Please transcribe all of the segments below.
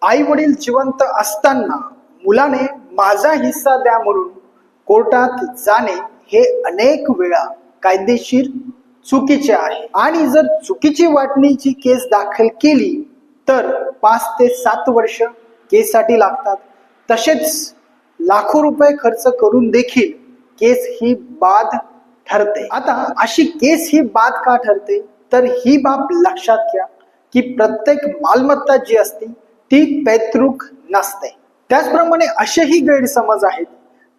आई वडील जिवंत असताना मुलाने माझा हिस्सा द्या म्हणून कोर्टात जाणे हे अनेक वेळा कायदेशीर चुकीचे आहे आणि जर चुकीची वाटणीची केस दाखल केली तर 5 ते 7 वर्ष केससाठी लागतात. तसेच लाखो रुपये खर्च करून देखील केस ही बाद ठरते. आता अशी केस ही बाद का ठरते तर ही बाब लक्षात घ्या की प्रत्येक मालमत्ता जी असते ती पैतृक नसते. त्याचप्रमाणे असेही गैरसमज आहेत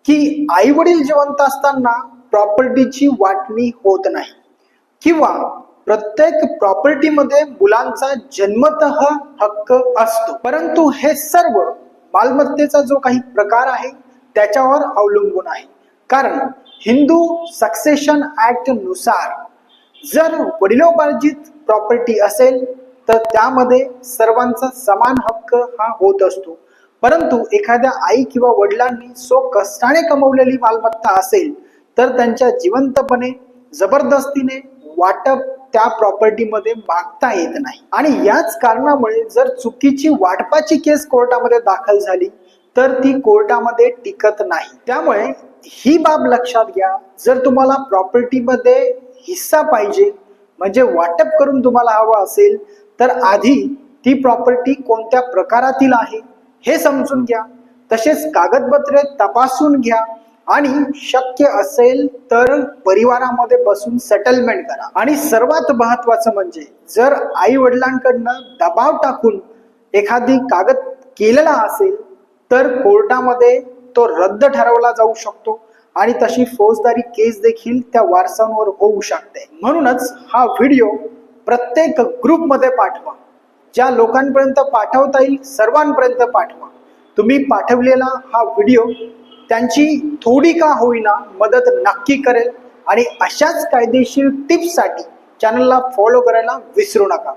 की आई वडील जिवंत असताना प्रॉपर्टीची वाटणी होत नाही किंवा प्रत्येक प्रॉपर्टीमध्ये मुलांचा जन्मतः हक्क असतो. परंतु हे सर्व मालमत्तेचा जो काही प्रकार आहे त्याच्यावर अवलंबून आहे. कारण हिंदू सक्सेशन ऍक्ट नुसार जर वडिलोपार्जित प्रॉपर्टी असेल तर त्यामध्ये सर्वांचा समान हक्क हा होत असतो. परंतु एखाद्या आई किंवा वडिलांनी सो कष्टाने कमवलेली मालमत्ता असेल तर त्यांच्या जिवंतपणे जबरदस्तीने वाटप त्या प्रॉपर्टीमध्ये मागता येत नाही. आणि याच कारणामुळे जर चुकीची वाटपाची केस कोर्टामध्ये दाखल झाली तर ती कोर्टामध्ये टिकत नाही. त्यामुळे ही बाब लक्षात घ्या, जर तुम्हाला प्रॉपर्टीमध्ये हिस्सा पाहिजे म्हणजे वाटप करून तुम्हाला हवं असेल तर आधी ती प्रॉपर्टी कोणत्या प्रकारातील आहे हे समजून घ्या. तसेच कागदपत्रे तपासून घ्या आणि शक्य असेल तर परिवारामध्ये बसून सेटलमेंट करा. आणि सर्वात महत्वाचं म्हणजे जर आई वडिलांकडनं दबाव टाकून एखादी कागद केलेला असेल तर कोर्टामध्ये तो रद्द ठरवला जाऊ शकतो आणि तशी फौजदारी केस देखील त्या वारसांवर होऊ शकते. म्हणूनच हा व्हिडिओ प्रत्येक ग्रुपमध्ये पाठवा. ज्या लोकांपर्यंत पाठवता येईल सर्वांपर्यंत पाठवा. तुम्ही पाठवलेला हा व्हिडिओ त्यांची थोडी का होईना मदत नक्की करेल. आणि अशाच कायदेशीर टिप्ससाठी चॅनलला फॉलो करायला विसरू नका.